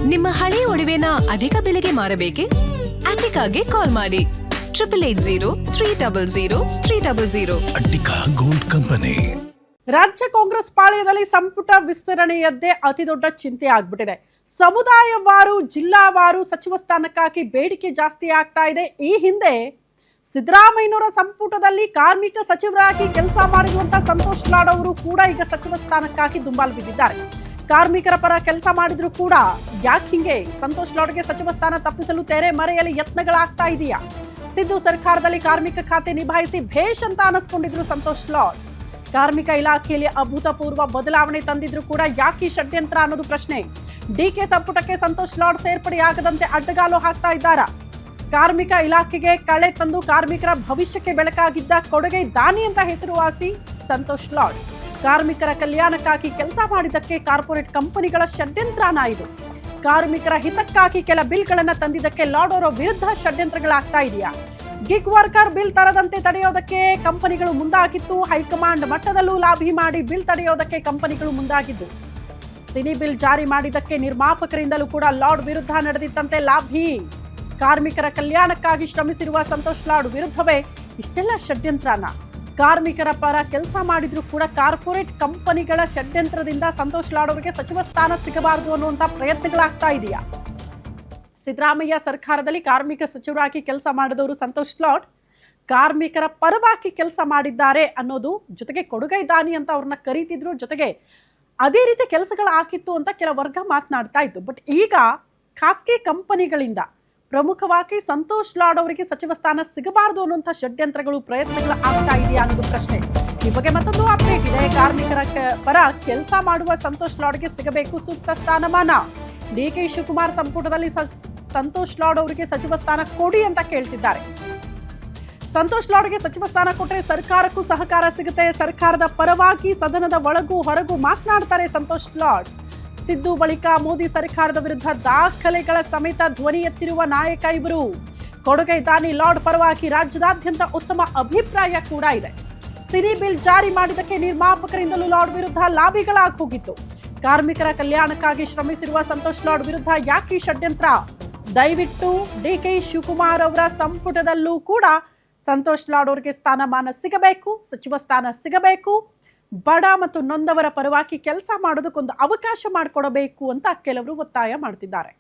ನಿಮ್ಮ ಹಳೆ ಒಡವೆನ ಅಧಿಕ ಬೆಲೆಗೆ ಮಾರಬೇಕೆ? ಅಟಿಕಾಗೆ ಕಾಲ್ ಮಾಡಿ 8880 ಅಟ್ಟಿಕಾ ಗೋಲ್ಡ್ ಕಂಪನಿ. ರಾಜ್ಯ ಕಾಂಗ್ರೆಸ್ ಪಾಳ್ಯದಲ್ಲಿ ಸಂಪುಟ ವಿಸ್ತರಣೆಯದ್ದೇ ಅತಿ ದೊಡ್ಡ ಚಿಂತೆ ಆಗ್ಬಿಟ್ಟಿದೆ. ಸಮುದಾಯವಾರು, ಜಿಲ್ಲಾವಾರು ಸಚಿವ ಸ್ಥಾನಕ್ಕಾಗಿ ಬೇಡಿಕೆ ಜಾಸ್ತಿ ಆಗ್ತಾ ಇದೆ. ಈ ಹಿಂದೆ ಸಿದ್ದರಾಮಯ್ಯನವರ ಸಂಪುಟದಲ್ಲಿ ಕಾರ್ಮಿಕ ಸಚಿವರಾಗಿ ಕೆಲಸ ಮಾಡಿರುವಂತ ಸಂತೋಷ್ ಲಾಡ್ ಅವರು ಕೂಡ ಈಗ ಸಚಿವ ಸ್ಥಾನಕ್ಕಾಗಿ ದುಂಬಾಲು ಬಿದ್ದಿದ್ದಾರೆ. ಕಾರ್ಮಿಕರ ಪರ ಕೆಲಸ ಮಾಡಿದ್ರು ಕೂಡ ಯಾಕೆ ಹಿಂಗೆ ಸಂತೋಷ್ ಲಾಡ್ಗೆ ಸಚಿವ ಸ್ಥಾನ ತಪ್ಪಿಸಲು ತೆರೆ ಮರೆಯಲು ಯತ್ನಗಳಾಗ್ತಾ ಇದೆಯಾ? ಸಿದ್ದು ಸರ್ಕಾರದಲ್ಲಿ ಕಾರ್ಮಿಕ ಖಾತೆ ನಿಭಾಯಿಸಿ ಭೇಷ್ ಅಂತ ಅನಿಸ್ಕೊಂಡಿದ್ರು ಸಂತೋಷ್ ಲಾಡ್. ಕಾರ್ಮಿಕ ಇಲಾಖೆಯಲ್ಲಿ ಅಭೂತಪೂರ್ವ ಬದಲಾವಣೆ ತಂದಿದ್ರು ಕೂಡ ಯಾಕೆ ಷಡ್ಯಂತ್ರ ಅನ್ನೋದು ಪ್ರಶ್ನೆ. ಡಿಕೆ ಸಂಪುಟಕ್ಕೆ ಸಂತೋಷ್ ಲಾಡ್ ಸೇರ್ಪಡೆಯಾಗದಂತೆ ಅಡ್ಡಗಾಲು ಹಾಕ್ತಾ ಇದ್ದಾರಾ? ಕಾರ್ಮಿಕ ಇಲಾಖೆಗೆ ಕಳೆ ತಂದು ಕಾರ್ಮಿಕರ ಭವಿಷ್ಯಕ್ಕೆ ಬೆಳಕಾಗಿದ್ದ ಕೊಡುಗೆ ದಾನಿ ಅಂತ ಹೆಸರುವಾಸಿ ಸಂತೋಷ್ ಲಾಡ್. ಕಾರ್ಮಿಕರ ಕಲ್ಯಾಣಕ್ಕಾಗಿ ಕೆಲಸ ಮಾಡಿದ್ದಕ್ಕೆ ಕಾರ್ಪೊರೇಟ್ ಕಂಪನಿಗಳ ಷಡ್ಯಂತ್ರನ ಇದು. ಕಾರ್ಮಿಕರ ಹಿತಕ್ಕಾಗಿ ಕೆಲ ಬಿಲ್ಗಳನ್ನ ತಂದಿದ್ದಕ್ಕೆ ಲಾಡ್ ಅವರ ವಿರುದ್ಧ ಷಡ್ಯಂತ್ರಗಳಾಗ್ತಾ ಇದೆಯಾ? ಗಿಗ್ ವರ್ಕರ್ ಬಿಲ್ ತರದಂತೆ ತಡೆಯೋದಕ್ಕೆ ಕಂಪನಿಗಳು ಮುಂದಾಗಿತ್ತು. ಹೈಕಮಾಂಡ್ ಮಟ್ಟದಲ್ಲೂ ಲಾಬಿ ಮಾಡಿ ಬಿಲ್ ತಡೆಯೋದಕ್ಕೆ ಕಂಪನಿಗಳು ಮುಂದಾಗಿದ್ದು. ಸಿನಿ ಬಿಲ್ ಜಾರಿ ಮಾಡಿದ್ದಕ್ಕೆ ನಿರ್ಮಾಪಕರಿಂದಲೂ ಕೂಡ ಲಾಡ್ ವಿರುದ್ಧ ನಡೆದಿತ್ತಂತೆ ಲಾಬಿ. ಕಾರ್ಮಿಕರ ಕಲ್ಯಾಣಕ್ಕಾಗಿ ಶ್ರಮಿಸಿರುವ ಸಂತೋಷ್ ಲಾಡ್ ವಿರುದ್ಧವೇ ಇಷ್ಟೆಲ್ಲ ಷಡ್ಯಂತ್ರನ. ಕಾರ್ಮಿಕರ ಪರ ಕೆಲಸ ಮಾಡಿದ್ರು ಕೂಡ ಕಾರ್ಪೊರೇಟ್ ಕಂಪನಿಗಳ ಷಡ್ಯಂತ್ರದಿಂದ ಸಂತೋಷ್ ಲಾಡ್ ಅವರಿಗೆ ಸಚಿವ ಸ್ಥಾನ ಸಿಗಬಾರದು ಅನ್ನುವಂತ ಪ್ರಯತ್ನಗಳಾಗ್ತಾ ಇದೆಯಾ? ಸಿದ್ದರಾಮಯ್ಯ ಸರ್ಕಾರದಲ್ಲಿ ಕಾರ್ಮಿಕ ಸಚಿವರಾಗಿ ಕೆಲಸ ಮಾಡಿದವರು ಸಂತೋಷ್ ಲಾಡ್ ಕಾರ್ಮಿಕರ ಪರವಾಗಿ ಕೆಲಸ ಮಾಡಿದ್ದಾರೆ ಅನ್ನೋದು, ಜೊತೆಗೆ ಕೊಡುಗೈ ದಾನಿ ಅಂತ ಅವ್ರನ್ನ ಕರೀತಿದ್ರು, ಜೊತೆಗೆ ಅದೇ ರೀತಿ ಕೆಲಸಗಳಾಗಿತ್ತು ಅಂತ ಕೆಲ ವರ್ಗ ಮಾತನಾಡ್ತಾ ಇತ್ತು. ಬಟ್ ಈಗ ಖಾಸಗಿ ಕಂಪನಿಗಳಿಂದ ಪ್ರಮುಖವಾಗಿ ಸಂತೋಷ್ ಲಾಡ್ ಅವರಿಗೆ ಸಚಿವ ಸ್ಥಾನ ಸಿಗಬಾರದು ಅನ್ನುವಂಥ ಷಡ್ಯಂತ್ರಗಳು, ಪ್ರಯತ್ನಗಳು ಆಗ್ತಾ ಇದೆಯಾ ಅನ್ನೋದು ಪ್ರಶ್ನೆ. ಈ ಬಗ್ಗೆ ಮತ್ತೊಂದು ಅಪ್ಡೇಟ್ ಇದೆ. ಕಾರ್ಮಿಕರ ಪರ ಕೆಲಸ ಮಾಡುವ ಸಂತೋಷ್ ಲಾಡ್ಗೆ ಸಿಗಬೇಕು ಸೂಕ್ತ ಸ್ಥಾನಮಾನ. ಡಿಕೆ ಶಿವಕುಮಾರ್ ಸಂಪುಟದಲ್ಲಿ ಸಂತೋಷ್ ಲಾಡ್ ಅವರಿಗೆ ಸಚಿವ ಸ್ಥಾನ ಕೊಡಿ ಅಂತ ಕೇಳ್ತಿದ್ದಾರೆ. ಸಂತೋಷ್ ಲಾಡ್ಗೆ ಸಚಿವ ಸ್ಥಾನ ಕೊಟ್ಟರೆ ಸರ್ಕಾರಕ್ಕೂ ಸಹಕಾರ ಸಿಗುತ್ತೆ. ಸರ್ಕಾರದ ಪರವಾಗಿ ಸದನದ ಒಳಗೂ ಹೊರಗೂ ಮಾತನಾಡ್ತಾರೆ ಸಂತೋಷ್ ಲಾಡ್. ಸಿದ್ದು ಬಳಿಕ ಮೋದಿ ಸರ್ಕಾರದ ವಿರುದ್ಧ ದಾಖಲೆಗಳ ಸಮೇತ ಧ್ವನಿ ಎತ್ತಿರುವ ನಾಯಕ ಇವರು. ಕೊಡುಗೈ ದಾನಿ ಲಾಡ್ ಪರವಾಗಿ ರಾಜ್ಯದಾದ್ಯಂತ ಉತ್ತಮ ಅಭಿಪ್ರಾಯ ಕೂಡ ಇದೆ. ಸಿನಿ ಬಿಲ್ ಜಾರಿ ಮಾಡಿದ್ದಕ್ಕೆ ನಿರ್ಮಾಪಕರಿಂದಲೂ ಲಾಡ್ ವಿರುದ್ಧ ಲಾಬಿಗಳಾಗಿ ಹೋಗಿತ್ತು. ಕಾರ್ಮಿಕರ ಕಲ್ಯಾಣಕ್ಕಾಗಿ ಶ್ರಮಿಸಿರುವ ಸಂತೋಷ್ ಲಾಡ್ ವಿರುದ್ಧ ಯಾಕೆ ಷಡ್ಯಂತ್ರ? ದಯವಿಟ್ಟು ಡಿಕೆ ಶಿವಕುಮಾರ್ ಅವರ ಸಂಪುಟದಲ್ಲೂ ಕೂಡ ಸಂತೋಷ್ ಲಾಡ್ ಅವರಿಗೆ ಸ್ಥಾನಮಾನ ಸಿಗಬೇಕು, ಸಚಿವ ಸ್ಥಾನ ಸಿಗಬೇಕು, ಬಡ ಮತ್ತು ನೊಂದವರ ಪರವಾಗಿ ಕೆಲಸ ಮಾಡೋದಕ್ಕೊಂದು ಅವಕಾಶ ಮಾಡಿಕೊಡಬೇಕು ಅಂತ ಕೆಲವರು ಒತ್ತಾಯ ಮಾಡ್ತಿದ್ದಾರೆ.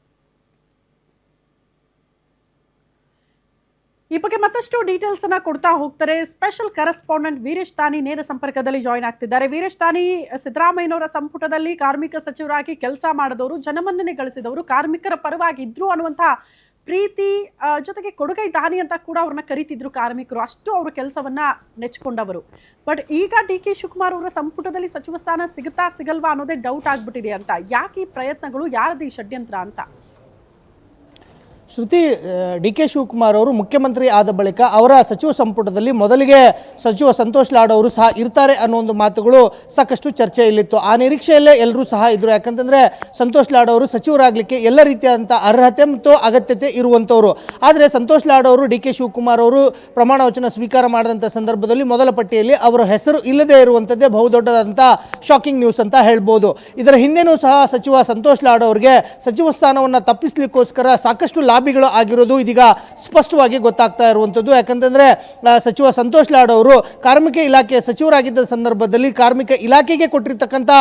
ಈ ಬಗ್ಗೆ ಮತ್ತಷ್ಟು ಡೀಟೇಲ್ಸ್ ಅನ್ನ ಕೊಡ್ತಾ ಹೋಗ್ತಾರೆ ಸ್ಪೆಷಲ್ ಕರೆಸ್ಪಾಂಡೆಂಟ್ ವೀರೇಶ್ ತಾನಿ ನೇರ ಸಂಪರ್ಕದಲ್ಲಿ ಜಾಯಿನ್ ಆಗ್ತಿದ್ದಾರೆ. ವೀರೇಶ್ ತಾನಿ, ಸಿದ್ದರಾಮಯ್ಯನವರ ಸಂಪುಟದಲ್ಲಿ ಕಾರ್ಮಿಕ ಸಚಿವರಾಗಿ ಕೆಲಸ ಮಾಡಿದವರು, ಜನಮನ್ನಣೆ ಗಳಿಸಿದವರು, ಕಾರ್ಮಿಕರ ಪರವಾಗಿ ಇದ್ರು ಅನ್ನುವಂಥ ಪ್ರೀತಿ, ಜೊತೆಗೆ ಕೊಡುಗೈ ದಾನಿ ಅಂತ ಕೂಡ ಅವ್ರನ್ನ ಕರೀತಿದ್ರು ಕಾರ್ಮಿಕರು. ಅಷ್ಟು ಅವರು ಕೆಲಸವನ್ನ ನೆಚ್ಕೊಂಡವರು. ಬಟ್ ಈಗ ಡಿಕೆ ಶಿವಕುಮಾರ್ ಅವರ ಸಂಪುಟದಲ್ಲಿ ಸಚಿವ ಸ್ಥಾನ ಸಿಗುತ್ತಾ ಸಿಗಲ್ವಾ ಅನ್ನೋದೇ ಡೌಟ್ ಆಗ್ಬಿಟ್ಟಿದೆ ಅಂತ. ಯಾಕೆ ಈ ಪ್ರಯತ್ನಗಳು, ಯಾರದು ಈ ಷಡ್ಯಂತ್ರ ಅಂತ? ಶ್ರುತಿ, ಡಿ ಕೆ ಶಿವಕುಮಾರ್ ಅವರು ಮುಖ್ಯಮಂತ್ರಿ ಆದ ಬಳಿಕ ಅವರ ಸಚಿವ ಸಂಪುಟದಲ್ಲಿ ಮೊದಲಿಗೆ ಸಚಿವ ಸಂತೋಷ್ ಲಾಡ್ ಅವರು ಸಹ ಇರ್ತಾರೆ ಅನ್ನೋ ಒಂದು ಮಾತುಗಳು ಸಾಕಷ್ಟು ಚರ್ಚೆಯಲ್ಲಿತ್ತು. ಆ ನಿರೀಕ್ಷೆಯಲ್ಲೇ ಎಲ್ಲರೂ ಸಹ ಇದ್ರು. ಯಾಕಂತಂದರೆ ಸಂತೋಷ್ ಲಾಡ್ ಅವರು ಸಚಿವರಾಗಲಿಕ್ಕೆ ಎಲ್ಲ ರೀತಿಯಾದಂಥ ಅರ್ಹತೆ ಮತ್ತು ಅಗತ್ಯತೆ ಇರುವಂಥವ್ರು. ಆದರೆ ಸಂತೋಷ್ ಲಾಡ್ ಅವರು ಡಿ ಕೆ ಶಿವಕುಮಾರ್ ಅವರು ಪ್ರಮಾಣ ವಚನ ಸ್ವೀಕಾರ ಮಾಡಿದಂಥ ಸಂದರ್ಭದಲ್ಲಿ ಮೊದಲ ಪಟ್ಟಿಯಲ್ಲಿ ಅವರ ಹೆಸರು ಇಲ್ಲದೇ ಇರುವಂಥದ್ದೇ ಬಹುದೊಡ್ಡದಾದಂಥ ಶಾಕಿಂಗ್ ನ್ಯೂಸ್ ಅಂತ ಹೇಳ್ಬೋದು. ಇದರ ಹಿಂದೆನೂ ಸಹ ಸಚಿವ ಸಂತೋಷ್ ಲಾಡ್ ಅವರಿಗೆ ಸಚಿವ ಸ್ಥಾನವನ್ನು ತಪ್ಪಿಸಲಿಕ್ಕೋಸ್ಕರ ಸಾಕಷ್ಟು ಲಾಬಿಗಳು ಆಗಿರೋದು ಇದೀಗ ಸ್ಪಷ್ಟವಾಗಿ ಗೊತ್ತಾಗ್ತಾ ಇರುವಂಥದ್ದು. ಯಾಕಂತಂದರೆ ಸಚಿವ ಸಂತೋಷ್ ಲಾಡ್ ಅವರು ಕಾರ್ಮಿಕ ಇಲಾಖೆ ಸಚಿವರಾಗಿದ್ದ ಸಂದರ್ಭದಲ್ಲಿ ಕಾರ್ಮಿಕ ಇಲಾಖೆಗೆ ಕೊಟ್ಟಿರ್ತಕ್ಕಂಥ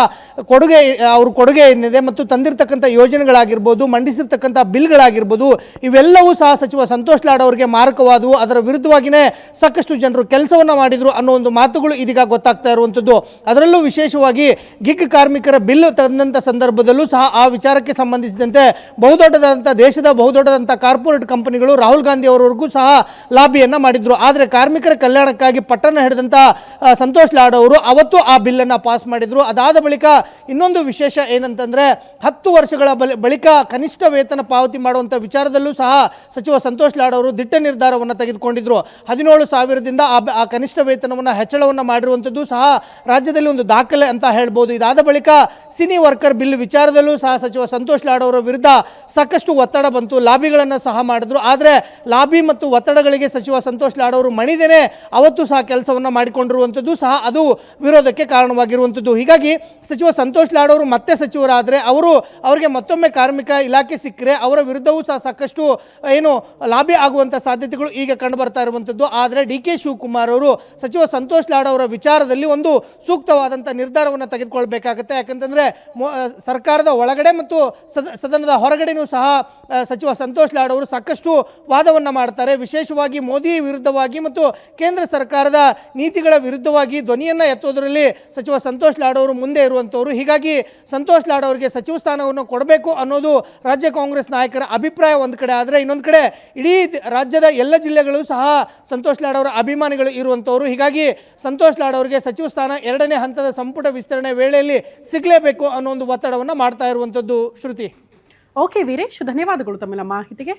ಕೊಡುಗೆ ಏನಿದೆ ಮತ್ತು ತಂದಿರತಕ್ಕಂಥ ಯೋಜನೆಗಳಾಗಿರ್ಬೋದು, ಮಂಡಿಸಿರ್ತಕ್ಕಂಥ ಬಿಲ್ಗಳಾಗಿರ್ಬೋದು, ಇವೆಲ್ಲವೂ ಸಹ ಸಚಿವ ಸಂತೋಷ್ ಲಾಡ್ ಅವರಿಗೆ ಮಾರಕವಾದವು. ಅದರ ವಿರುದ್ಧವಾಗಿಯೇ ಸಾಕಷ್ಟು ಜನರು ಕೆಲಸವನ್ನು ಮಾಡಿದರು ಅನ್ನೋ ಒಂದು ಮಾತುಗಳು ಇದೀಗ ಗೊತ್ತಾಗ್ತಾ ಇರುವಂಥದ್ದು. ಅದರಲ್ಲೂ ವಿಶೇಷವಾಗಿ ಗಿಗ್ ಕಾರ್ಮಿಕರ ಬಿಲ್ ತಂದಂಥ ಸಂದರ್ಭದಲ್ಲೂ ಸಹ ಆ ವಿಚಾರಕ್ಕೆ ಸಂಬಂಧಿಸಿದಂತೆ ದೇಶದ ಬಹುದೊಡ್ಡದಂಥ ಕಾರ್ಪೊರೇಟ್ ಕಂಪನಿಗಳು ರಾಹುಲ್ ಗಾಂಧಿ ಅವರವರೆಗೂ ಸಹ ಲಾಬಿಯನ್ನು ಮಾಡಿದ್ರು. ಆದರೆ ಕಾರ್ಮಿಕರ ಕಲ್ಯಾಣಕ್ಕಾಗಿ ಪಟ್ಟಣ ಹಿಡಿದಂಥ ಸಂತೋಷ್ ಲಾಡ್ ಅವರು ಅವತ್ತು ಆ ಬಿಲ್ಲನ್ನು ಪಾಸ್ ಮಾಡಿದರು. ಅದಾದ ಬಳಿಕ ಇನ್ನೊಂದು ವಿಶೇಷ ಏನಂತಂದರೆ 10 ವರ್ಷಗಳ ಬಳಿಕ ಕನಿಷ್ಠ ವೇತನ ಪಾವತಿ ಮಾಡುವಂಥ ವಿಚಾರದಲ್ಲೂ ಸಹ ಸಚಿವ ಸಂತೋಷ್ ಲಾಡ್ ಅವರು ದಿಟ್ಟ ನಿರ್ಧಾರವನ್ನು ತೆಗೆದುಕೊಂಡಿದ್ರು. 17,000ದಿಂದ ಆ ಕನಿಷ್ಠ ವೇತನವನ್ನು ಹೆಚ್ಚಳವನ್ನು ಮಾಡಿರುವಂಥದ್ದು ಸಹ ರಾಜ್ಯದಲ್ಲಿ ಒಂದು ದಾಖಲೆ ಅಂತ ಹೇಳ್ಬೋದು. ಇದಾದ ಬಳಿಕ ಸಿನಿ ವರ್ಕರ್ ಬಿಲ್ ವಿಚಾರದಲ್ಲೂ ಸಹ ಸಚಿವ ಸಂತೋಷ್ ಲಾಡ್ ಅವರ ವಿರುದ್ಧ ಸಾಕಷ್ಟು ಒತ್ತಡ ಬಂತು. ಲಾಬಿಗಳ ಲಾಬಿಗಳನ್ನು ಸಹ ಮಾಡಿದ್ರು. ಆದರೆ ಲಾಬಿ ಮತ್ತು ಒತ್ತಡಗಳಿಗೆ ಸಚಿವ ಸಂತೋಷ್ ಲಾಡ್ ಅವರು ಮಣಿದೇನೆ ಅವತ್ತು ಸಹ ಕೆಲಸವನ್ನು ಮಾಡಿಕೊಂಡಿರುವಂಥದ್ದು ಸಹ ಅದು ವಿರೋಧಕ್ಕೆ ಕಾರಣವಾಗಿರುವಂಥದ್ದು. ಹೀಗಾಗಿ ಸಚಿವ ಸಂತೋಷ್ ಲಾಡ್ ಅವರು ಮತ್ತೆ ಸಚಿವರಾದರೆ ಅವರಿಗೆ ಮತ್ತೊಮ್ಮೆ ಕಾರ್ಮಿಕ ಇಲಾಖೆ ಸಿಕ್ಕರೆ ಅವರ ವಿರುದ್ಧವೂ ಸಹ ಸಾಕಷ್ಟು ಲಾಬಿ ಆಗುವಂಥ ಸಾಧ್ಯತೆಗಳು ಈಗ ಕಂಡು ಬರ್ತಾ ಇರುವಂಥದ್ದು. ಆದರೆ ಡಿ ಕೆ ಶಿವಕುಮಾರ್ ಅವರು ಸಚಿವ ಸಂತೋಷ್ ಲಾಡ್ ಅವರ ವಿಚಾರದಲ್ಲಿ ಒಂದು ಸೂಕ್ತವಾದಂಥ ನಿರ್ಧಾರವನ್ನು ತೆಗೆದುಕೊಳ್ಬೇಕಾಗುತ್ತೆ. ಯಾಕಂತಂದರೆ ಸರ್ಕಾರದ ಒಳಗಡೆ ಮತ್ತು ಸದನದ ಹೊರಗಡೆನೂ ಸಹ ಸಚಿವ ಸಂತೋಷ್ ಲಾಡ್ ಅವರು ಸಾಕಷ್ಟು ವಾದವನ್ನು ಮಾಡ್ತಾರೆ. ವಿಶೇಷವಾಗಿ ಮೋದಿ ವಿರುದ್ಧವಾಗಿ ಮತ್ತು ಕೇಂದ್ರ ಸರ್ಕಾರದ ನೀತಿಗಳ ವಿರುದ್ಧವಾಗಿ ಧ್ವನಿಯನ್ನು ಎತ್ತೋದರಲ್ಲಿ ಸಚಿವ ಸಂತೋಷ್ ಲಾಡ್ ಅವರು ಮುಂದೆ ಇರುವಂಥವ್ರು. ಹೀಗಾಗಿ ಸಂತೋಷ್ ಲಾಡ್ ಅವರಿಗೆ ಸಚಿವ ಸ್ಥಾನವನ್ನು ಕೊಡಬೇಕು ಅನ್ನೋದು ರಾಜ್ಯ ಕಾಂಗ್ರೆಸ್ ನಾಯಕರ ಅಭಿಪ್ರಾಯ ಒಂದು ಕಡೆ. ಆದರೆ ಇನ್ನೊಂದು ಕಡೆ ಇಡೀ ರಾಜ್ಯದ ಎಲ್ಲ ಜಿಲ್ಲೆಗಳು ಸಹ ಸಂತೋಷ್ ಲಾಡ್ ಅವರ ಅಭಿಮಾನಿಗಳು ಇರುವಂಥವ್ರು. ಹೀಗಾಗಿ ಸಂತೋಷ್ ಲಾಡ್ ಅವರಿಗೆ ಸಚಿವ ಸ್ಥಾನ 2ನೇ ಹಂತದ ಸಂಪುಟ ವಿಸ್ತರಣೆ ವೇಳೆಯಲ್ಲಿ ಸಿಗಲೇಬೇಕು ಅನ್ನೋ ಒಂದು ಒತ್ತಡವನ್ನು ಮಾಡ್ತಾ ಇರುವಂಥದ್ದು. ಶ್ರುತಿ. ಓಕೆ ವೀರೇಶ್, ಧನ್ಯವಾದಗಳು ತಮ್ಮೆಲ್ಲ ಮಾಹಿತಿಗೆ.